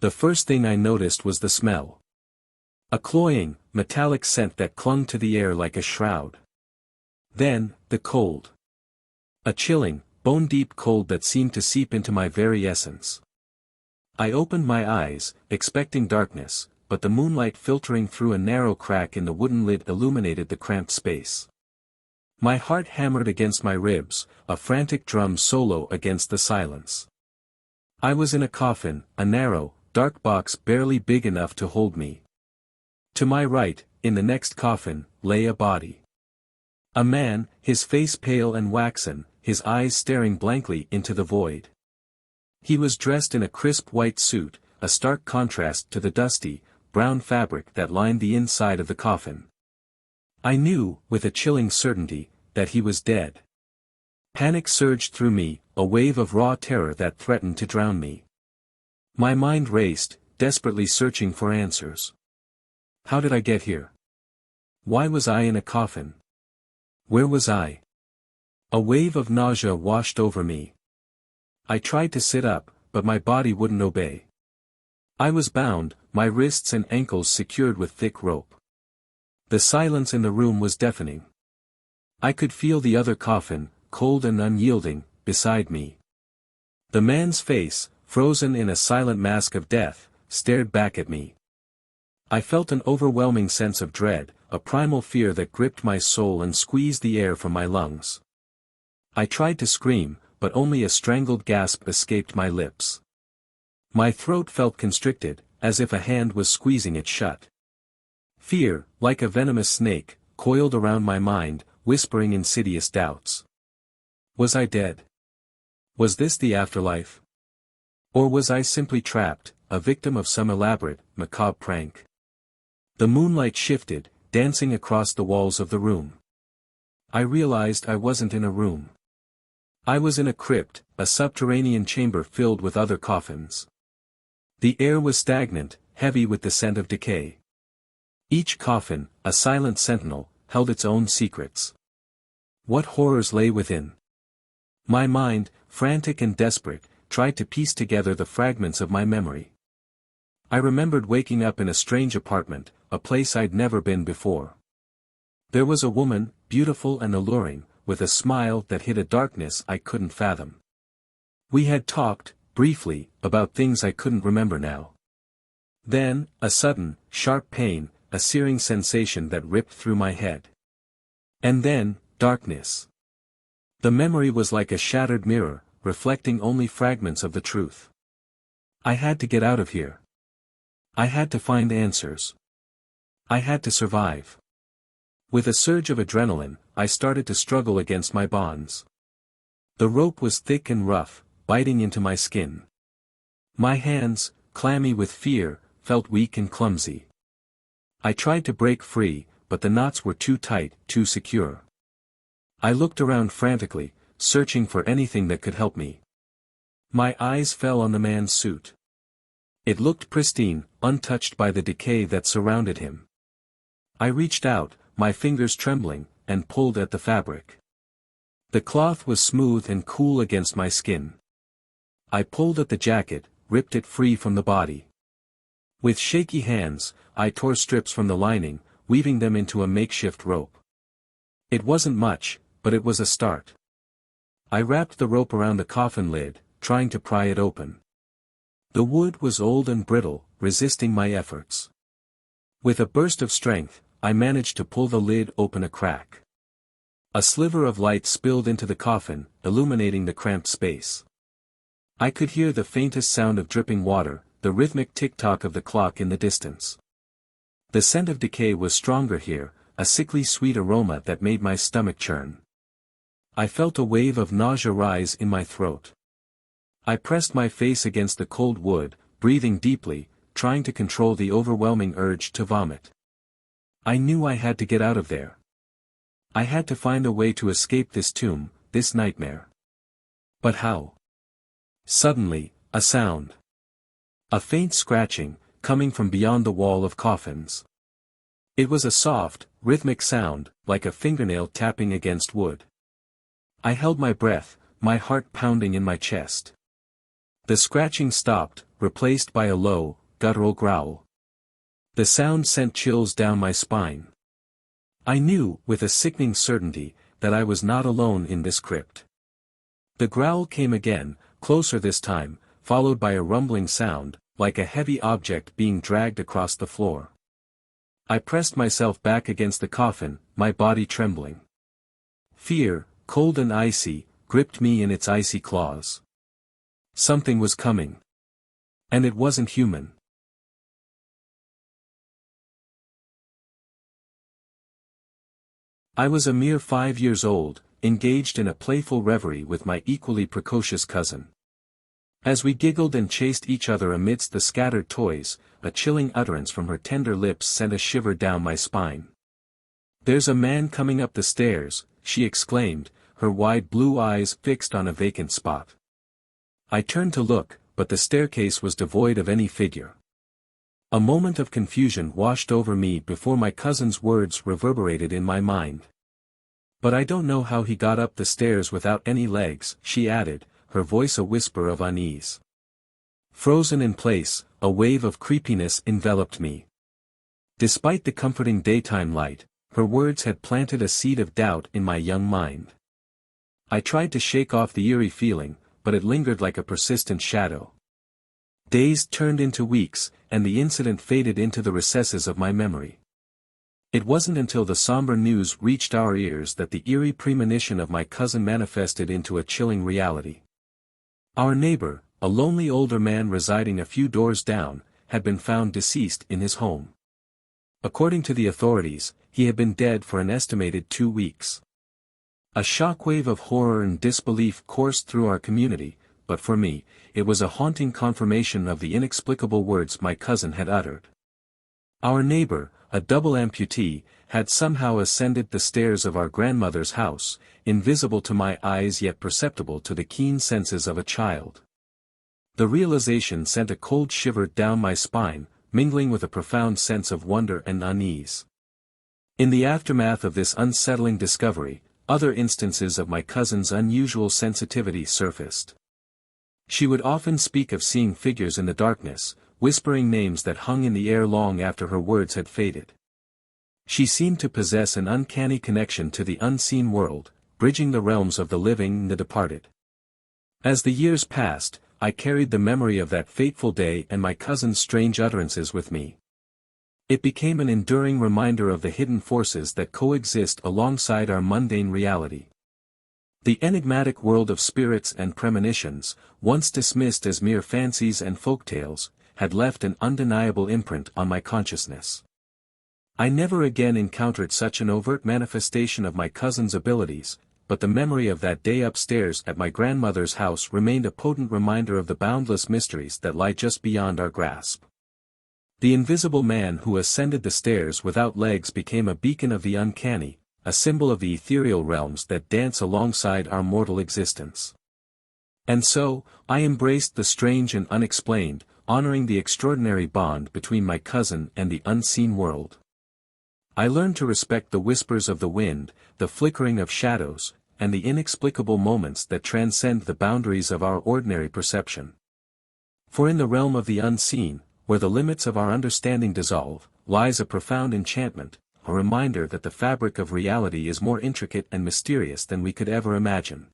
The first thing I noticed was the smell. A cloying, metallic scent that clung to the air like a shroud. Then, the cold. A chilling, bone-deep cold that seemed to seep into my very essence. I opened my eyes, expecting darkness, but the moonlight filtering through a narrow crack in the wooden lid illuminated the cramped space. My heart hammered against my ribs, a frantic drum solo against the silence. I was in a coffin, a narrow, dark box barely big enough to hold me. To my right, in the next coffin, lay a body. A man, his face pale and waxen, his eyes staring blankly into the void. He was dressed in a crisp white suit, a stark contrast to the dusty, brown fabric that lined the inside of the coffin. I knew, with a chilling certainty, that he was dead. Panic surged through me, a wave of raw terror that threatened to drown me. My mind raced, desperately searching for answers. How did I get here? Why was I in a coffin? Where was I? A wave of nausea washed over me. I tried to sit up, but my body wouldn't obey. I was bound, my wrists and ankles secured with thick rope. The silence in the room was deafening. I could feel the other coffin, cold and unyielding, beside me. The man's face, frozen in a silent mask of death, stared back at me. I felt an overwhelming sense of dread, a primal fear that gripped my soul and squeezed the air from my lungs. I tried to scream, but only a strangled gasp escaped my lips. My throat felt constricted, as if a hand was squeezing it shut. Fear, like a venomous snake, coiled around my mind, whispering insidious doubts. Was I dead? Was this the afterlife? Or was I simply trapped, a victim of some elaborate, macabre prank? The moonlight shifted, dancing across the walls of the room. I realized I wasn't in a room. I was in a crypt, a subterranean chamber filled with other coffins. The air was stagnant, heavy with the scent of decay. Each coffin, a silent sentinel, held its own secrets. What horrors lay within? My mind, frantic and desperate, tried to piece together the fragments of my memory. I remembered waking up in a strange apartment, a place I'd never been before. There was a woman, beautiful and alluring, with a smile that hid a darkness I couldn't fathom. We had talked, briefly, about things I couldn't remember now. Then, a sudden, sharp pain, a searing sensation that ripped through my head. And then, darkness. The memory was like a shattered mirror, reflecting only fragments of the truth. I had to get out of here. I had to find answers. I had to survive. With a surge of adrenaline, I started to struggle against my bonds. The rope was thick and rough, biting into my skin. My hands, clammy with fear, felt weak and clumsy. I tried to break free, but the knots were too tight, too secure. I looked around frantically, searching for anything that could help me. My eyes fell on the man's suit. It looked pristine, untouched by the decay that surrounded him. I reached out, my fingers trembling, and pulled at the fabric. The cloth was smooth and cool against my skin. I pulled at the jacket, ripped it free from the body. With shaky hands, I tore strips from the lining, weaving them into a makeshift rope. It wasn't much, but it was a start. I wrapped the rope around the coffin lid, trying to pry it open. The wood was old and brittle, resisting my efforts. With a burst of strength, I managed to pull the lid open a crack. A sliver of light spilled into the coffin, illuminating the cramped space. I could hear the faintest sound of dripping water, the rhythmic tick-tock of the clock in the distance. The scent of decay was stronger here, a sickly sweet aroma that made my stomach churn. I felt a wave of nausea rise in my throat. I pressed my face against the cold wood, breathing deeply, trying to control the overwhelming urge to vomit. I knew I had to get out of there. I had to find a way to escape this tomb, this nightmare. But how? Suddenly, a sound. A faint scratching, coming from beyond the wall of coffins. It was a soft, rhythmic sound, like a fingernail tapping against wood. I held my breath, my heart pounding in my chest. The scratching stopped, replaced by a low, guttural growl. The sound sent chills down my spine. I knew, with a sickening certainty, that I was not alone in this crypt. The growl came again, closer this time, followed by a rumbling sound, like a heavy object being dragged across the floor. I pressed myself back against the coffin, my body trembling. Fear, cold and icy, gripped me in its icy claws. Something was coming. And it wasn't human. I was a mere 5 years old, engaged in a playful reverie with my equally precocious cousin. As we giggled and chased each other amidst the scattered toys, a chilling utterance from her tender lips sent a shiver down my spine. "There's a man coming up the stairs," she exclaimed, her wide blue eyes fixed on a vacant spot. I turned to look, but the staircase was devoid of any figure. A moment of confusion washed over me before my cousin's words reverberated in my mind. "But I don't know how he got up the stairs without any legs," she added, her voice a whisper of unease. Frozen in place, a wave of creepiness enveloped me. Despite the comforting daytime light, her words had planted a seed of doubt in my young mind. I tried to shake off the eerie feeling, but it lingered like a persistent shadow. Days turned into weeks, and the incident faded into the recesses of my memory. It wasn't until the somber news reached our ears that the eerie premonition of my cousin manifested into a chilling reality. Our neighbor, a lonely older man residing a few doors down, had been found deceased in his home. According to the authorities, he had been dead for an estimated 2 weeks. A shockwave of horror and disbelief coursed through our community, but for me, it was a haunting confirmation of the inexplicable words my cousin had uttered. Our neighbor, a double amputee, had somehow ascended the stairs of our grandmother's house, invisible to my eyes yet perceptible to the keen senses of a child. The realization sent a cold shiver down my spine, mingling with a profound sense of wonder and unease. In the aftermath of this unsettling discovery, other instances of my cousin's unusual sensitivity surfaced. She would often speak of seeing figures in the darkness, whispering names that hung in the air long after her words had faded. She seemed to possess an uncanny connection to the unseen world, bridging the realms of the living and the departed. As the years passed, I carried the memory of that fateful day and my cousin's strange utterances with me. It became an enduring reminder of the hidden forces that coexist alongside our mundane reality. The enigmatic world of spirits and premonitions, once dismissed as mere fancies and folktales, had left an undeniable imprint on my consciousness. I never again encountered such an overt manifestation of my cousin's abilities, but the memory of that day upstairs at my grandmother's house remained a potent reminder of the boundless mysteries that lie just beyond our grasp. The invisible man who ascended the stairs without legs became a beacon of the uncanny, a symbol of the ethereal realms that dance alongside our mortal existence. And so, I embraced the strange and unexplained, honoring the extraordinary bond between my cousin and the unseen world. I learned to respect the whispers of the wind, the flickering of shadows, and the inexplicable moments that transcend the boundaries of our ordinary perception. For in the realm of the unseen, where the limits of our understanding dissolve, lies a profound enchantment, a reminder that the fabric of reality is more intricate and mysterious than we could ever imagine.